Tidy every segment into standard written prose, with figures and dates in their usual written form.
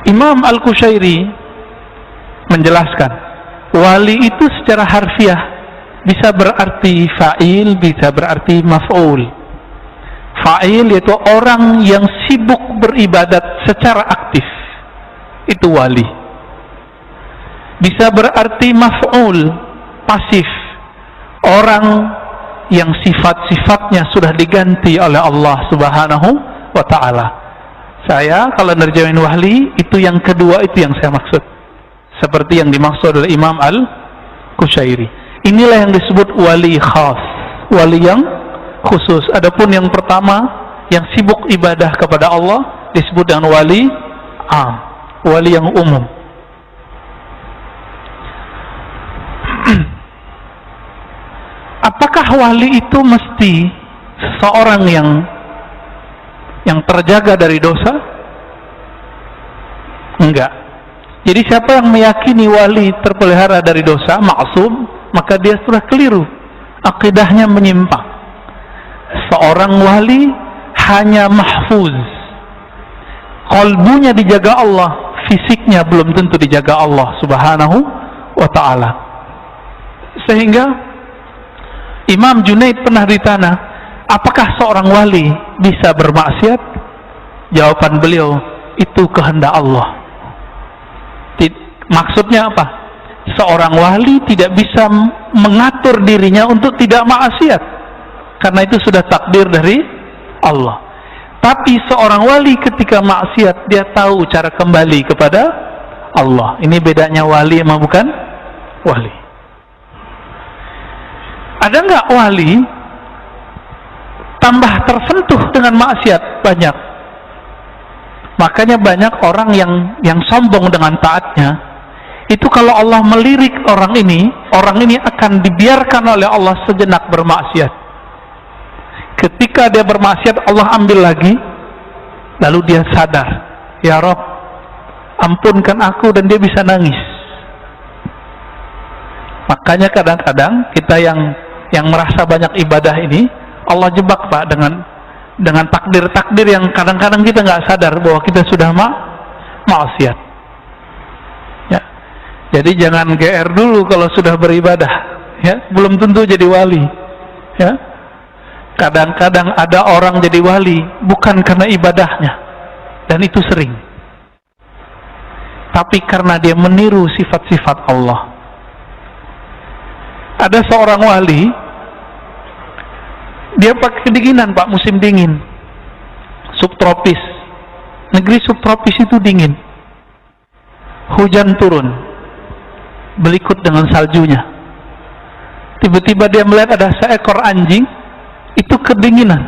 Imam Al-Qushairi menjelaskan, wali itu secara harfiah bisa berarti fa'il, bisa berarti maf'ul. Fa'il yaitu orang yang sibuk beribadat secara aktif, itu wali. Bisa berarti maf'ul, pasif, orang yang sifat-sifatnya sudah diganti oleh Allah Subhanahu wa ta'ala. Saya kalau nerjemahin wali, itu yang kedua, itu yang saya maksud, seperti yang dimaksud oleh Imam Al-Qushairi. Inilah yang disebut wali khas, wali yang khusus. Adapun yang pertama, yang sibuk ibadah kepada Allah, disebut dengan wali am, wali yang umum. Apakah wali itu mesti seseorang yang terjaga dari dosa? Enggak. Jadi siapa yang meyakini wali terpelihara dari dosa, maksum, maka dia sudah keliru, akidahnya menyimpang. Seorang wali hanya mahfuz, qalbunya dijaga Allah, fisiknya belum tentu dijaga Allah Subhanahu wa ta'ala. Sehingga Imam Junaid pernah ditanya, apakah seorang wali bisa bermaksiat? Jawaban beliau, itu kehendak Allah. Maksudnya apa? Seorang wali tidak bisa mengatur dirinya untuk tidak maksiat, karena itu sudah takdir dari Allah. Tapi seorang wali ketika maksiat, dia tahu cara kembali kepada Allah. Ini bedanya wali sama bukan wali. Ada nggak wali tambah tersentuh dengan maksiat? Banyak. Makanya banyak orang yang sombong dengan taatnya. Itu kalau Allah melirik orang ini akan dibiarkan oleh Allah sejenak bermaksiat. Ketika dia bermaksiat, Allah ambil lagi, lalu dia sadar, ya Rabb, ampunkan aku, dan dia bisa nangis. Makanya kadang-kadang kita yang merasa banyak ibadah ini, Allah jebak Pak dengan takdir-takdir yang kadang-kadang kita nggak sadar bahwa kita sudah maksiat. Jadi jangan GR dulu kalau sudah beribadah, ya, belum tentu jadi wali, ya. Kadang-kadang ada orang jadi wali bukan karena ibadahnya, dan itu sering, tapi karena dia meniru sifat-sifat Allah. Ada seorang wali, dia pakai kedinginan Pak, musim dingin, subtropis. Negeri subtropis itu dingin, hujan turun berikut dengan saljunya. Tiba-tiba dia melihat ada seekor anjing, itu kedinginan.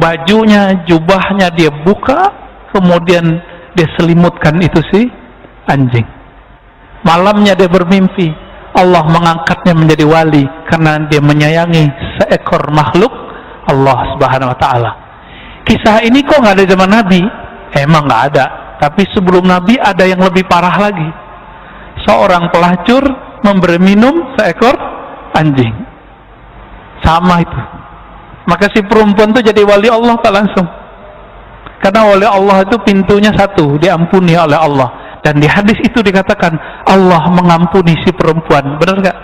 Bajunya, jubahnya dia buka, kemudian dia selimutkan itu si anjing. Malamnya dia bermimpi, Allah mengangkatnya menjadi wali karena dia menyayangi seekor makhluk Allah Subhanahu wa ta'ala. Kisah ini kok nggak ada zaman Nabi? Emang nggak ada, tapi sebelum Nabi ada yang lebih parah lagi. Seorang pelacur memberi minum seekor anjing. Sama itu. Maka si perempuan itu jadi wali Allah tak langsung. Karena wali Allah itu pintunya satu, diampuni oleh Allah. Dan di hadis itu dikatakan Allah mengampuni si perempuan. Benar gak?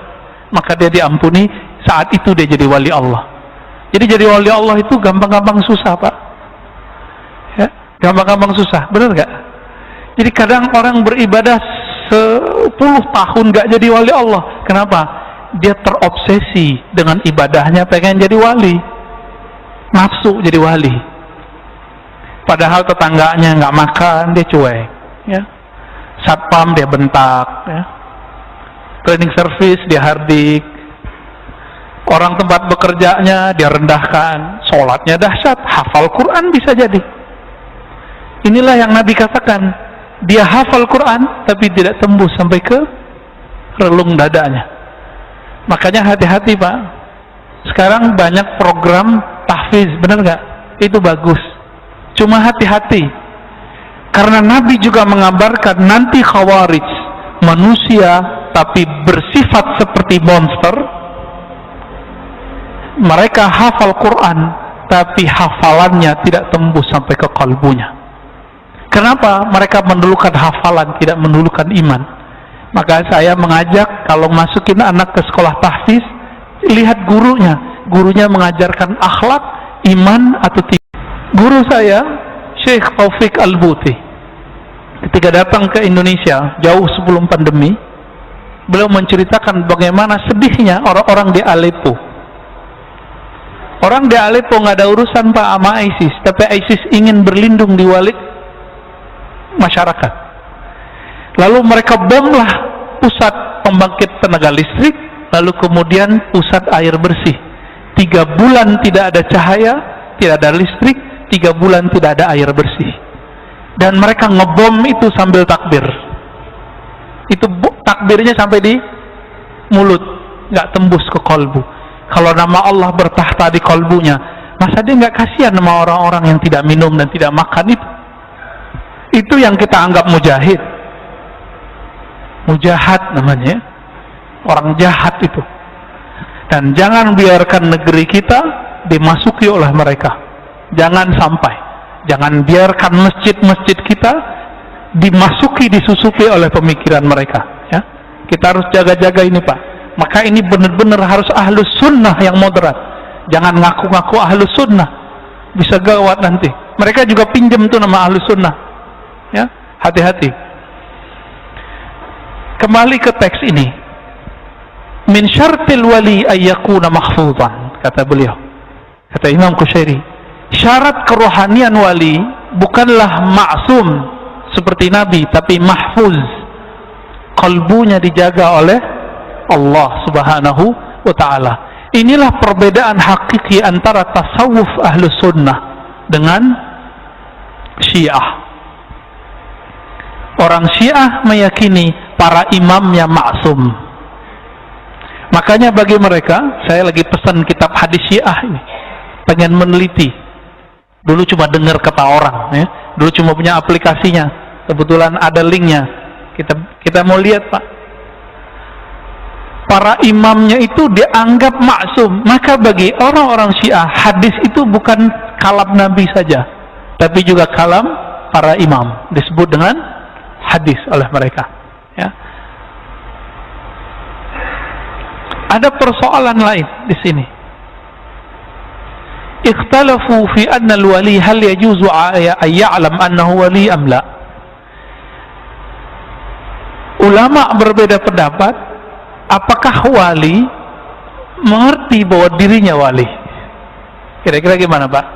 Maka dia diampuni, saat itu dia jadi wali Allah. Jadi jadi wali Allah itu gampang-gampang susah Pak, ya, gampang-gampang susah. Benar gak? Jadi kadang orang beribadah 10 tahun gak jadi wali Allah. Kenapa? Dia terobsesi dengan ibadahnya, pengen jadi wali, nafsu jadi wali. Padahal tetangganya nggak makan, dia cuek, ya. Satpam dia bentak, ya. Cleaning service dia hardik, orang tempat bekerjanya dia rendahkan, sholatnya dahsyat, hafal Quran bisa jadi. Inilah yang Nabi katakan, dia hafal Quran tapi tidak tembus sampai ke relung dadanya. Makanya hati-hati Pak. Sekarang banyak program tahfiz, benar nggak? Itu bagus. Cuma hati-hati, karena Nabi juga mengabarkan nanti khawarij, manusia tapi bersifat seperti monster. Mereka hafal Quran tapi hafalannya tidak tembus sampai ke kalbunya. Kenapa? Mereka mendulukan hafalan, tidak mendulukan iman. Maka saya mengajak kalau masukin anak ke sekolah tahfiz, lihat gurunya. Gurunya mengajarkan akhlak, iman atau tidak. Guru saya, Syekh Taufik Al-Buti, ketika datang ke Indonesia jauh sebelum pandemi, beliau menceritakan bagaimana sedihnya orang-orang di Aleppo. Orang di Aleppo nggak ada urusan Pak sama ISIS, tapi ISIS ingin berlindung di balik masyarakat. Lalu mereka bomlah pusat pembangkit tenaga listrik, lalu kemudian pusat air bersih. 3 bulan tidak ada cahaya, tidak ada listrik, 3 bulan tidak ada air bersih. Dan mereka ngebom itu sambil takbir. Itu takbirnya sampai di mulut, nggak tembus ke kolbu. Kalau nama Allah bertahta di kolbunya, masa dia nggak kasihan sama orang-orang yang tidak minum dan tidak makan itu? Itu yang kita anggap mujahid. Mujahid namanya, orang jahat itu. Dan jangan biarkan negeri kita dimasuki oleh mereka. Jangan sampai. Jangan biarkan masjid-masjid kita dimasuki, disusupi oleh pemikiran mereka. Ya, kita harus jaga-jaga ini Pak. Maka ini benar-benar harus ahlus sunnah yang moderat. Jangan ngaku-ngaku ahlus sunnah, bisa gawat nanti. Mereka juga pinjam tuh nama ahlus sunnah. Ya, hati-hati. Kembali ke teks ini. Min syartil wali ayyakuna mahfuzan, kata beliau. Kata Imam Qushairi, syarat kerohanian wali bukanlah maksum seperti Nabi, tapi mahfuz. Kalbunya dijaga oleh Allah Subhanahu wa ta'ala. Inilah perbedaan hakiki antara tasawuf ahlus sunnah dengan Syiah. Orang Syiah meyakini para imamnya maksum. Makanya bagi mereka, saya lagi pesan kitab hadis Syiah ini, pengen meneliti. Dulu cuma dengar kata orang, ya. Dulu cuma punya aplikasinya. Kebetulan ada linknya. Kita mau lihat Pak. Para imamnya itu dianggap maksum. Maka bagi orang-orang Syiah, hadis itu bukan kalam Nabi saja, tapi juga kalam para imam. Disebut dengan hadis oleh mereka. Ya. Ada persoalan lain di sini. Ikhtalafu fi anna al-wali hal yajuzu an ya'lam annahu wali am la. Ulama berbeda pendapat, apakah wali mengerti bahwa dirinya wali? Kira-kira gimana Pak?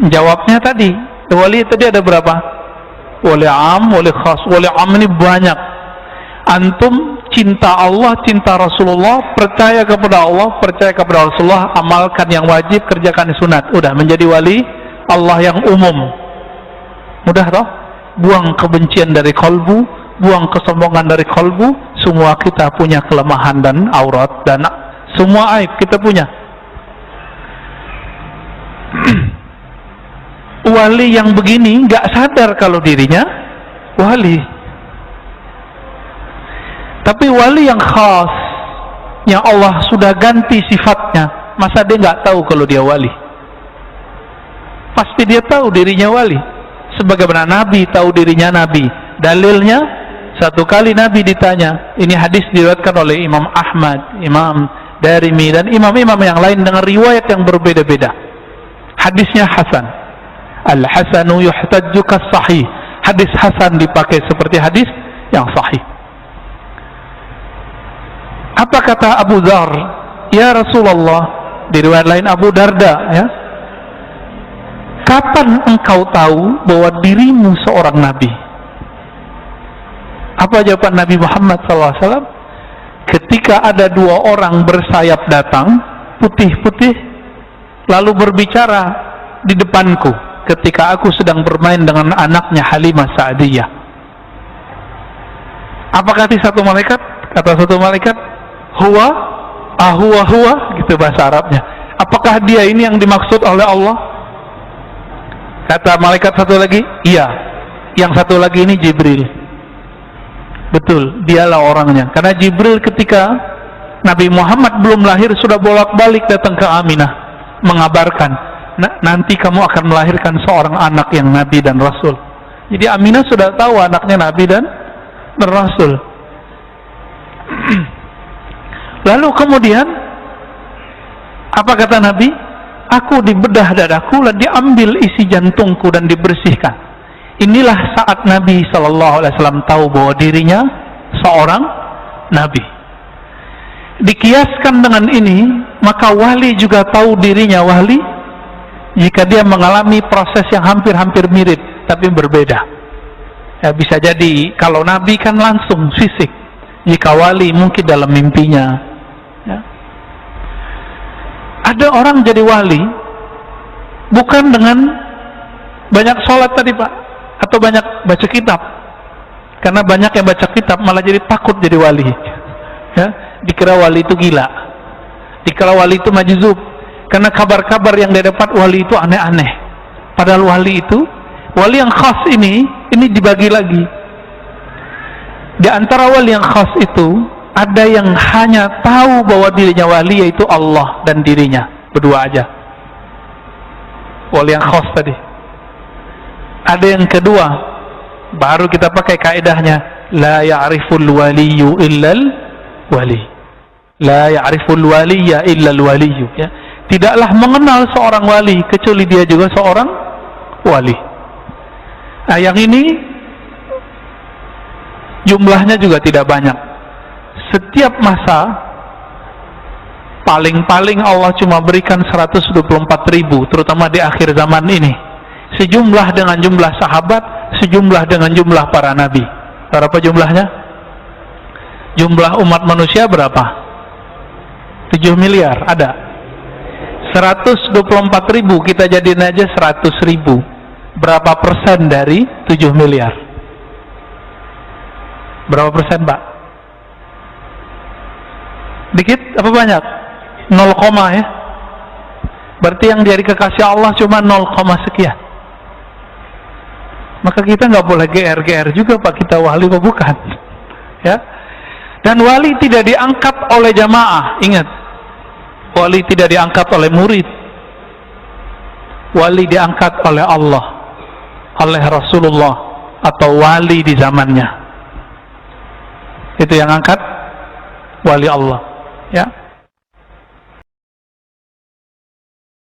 Jawabnya tadi, wali tadi ada berapa? Wali am, wali khas. Wali am ini banyak. Antum cinta Allah, cinta Rasulullah, percaya kepada Allah, percaya kepada Rasulullah, amalkan yang wajib, kerjakan sunat, udah menjadi wali Allah yang umum. Mudah toh? Buang kebencian dari kolbu, buang kesombongan dari kolbu. Semua kita punya kelemahan dan aurat, dan semua aib kita punya. Wali yang begini nggak sadar kalau dirinya wali. Tapi wali yang khas, yang Allah sudah ganti sifatnya, masa dia nggak tahu kalau dia wali? Pasti dia tahu dirinya wali. Sebagaimana Nabi tahu dirinya Nabi. Dalilnya, satu kali Nabi ditanya, ini hadis diriwayatkan oleh Imam Ahmad, Imam Darimi, dan imam-imam yang lain dengan riwayat yang berbeda-beda. Hadisnya Hasan. Al-Hasanu yuhtajju kas-sahih. Hadis Hasan dipakai seperti hadis yang sahih. Apa kata Abu Dzar? Ya Rasulullah, di riwayat lain Abu Darda, ya. Kapan engkau tahu bahwa dirimu seorang nabi? Apa jawaban Nabi Muhammad SAW? Ketika ada 2 orang bersayap datang, putih-putih, lalu berbicara di depanku ketika aku sedang bermain dengan anaknya Halimah Sa'diyah. Apa kata satu malaikat? Kata satu malaikat, huwa, huwa, gitu bahasa Arabnya. Apakah dia ini yang dimaksud oleh Allah? Kata malaikat satu lagi, iya. Yang satu lagi ini Jibril. Betul, dialah orangnya. Karena Jibril ketika Nabi Muhammad belum lahir sudah bolak-balik datang ke Aminah mengabarkan nanti kamu akan melahirkan seorang anak yang nabi dan rasul. Jadi Aminah sudah tahu anaknya nabi dan rasul. Lalu kemudian apa kata Nabi? Aku dibedah dadaku dan diambil isi jantungku dan dibersihkan. Inilah saat Nabi SAW tahu bahwa dirinya seorang nabi. Dikiaskan dengan ini, maka wali juga tahu dirinya wali jika dia mengalami proses yang hampir-hampir mirip tapi berbeda. Ya, bisa jadi kalau nabi kan langsung fisik, jika wali mungkin dalam mimpinya. Ya. Ada orang jadi wali bukan dengan banyak sholat tadi Pak, atau banyak baca kitab. Karena banyak yang baca kitab malah jadi takut jadi wali. Ya, dikira wali itu gila, dikira wali itu majzub, karena kabar-kabar yang dia dapat wali itu aneh-aneh. Padahal wali itu, wali yang khas ini dibagi lagi. Di antara wali yang khas itu ada yang hanya tahu bahwa dirinya wali, yaitu Allah dan dirinya berdua aja. Wali yang khas tadi. Ada yang kedua, baru kita pakai kaidahnya, la ya'riful waliyyu illal wali. La ya'riful waliyya illal waliyyu, ya. Tidaklah mengenal seorang wali kecuali dia juga seorang wali. Nah, yang ini jumlahnya juga tidak banyak. Setiap masa paling-paling Allah cuma berikan 124.000, terutama di akhir zaman ini. Sejumlah dengan jumlah sahabat, sejumlah dengan jumlah para nabi. Berapa jumlahnya? Jumlah umat manusia berapa? 7 miliar, ada. 124.000 kita jadiin aja 100.000. Berapa persen dari 7 miliar? Berapa persen, Pak? Dikit apa banyak? 0, ya. Berarti yang dari kekasih Allah cuma 0, sekian. Maka kita nggak boleh GR juga Pak, kita wali apa bukan? Ya. Dan wali tidak diangkat oleh jamaah. Ingat, wali tidak diangkat oleh murid. Wali diangkat oleh Allah, oleh Rasulullah, atau wali di zamannya. Itu yang angkat wali Allah, ya.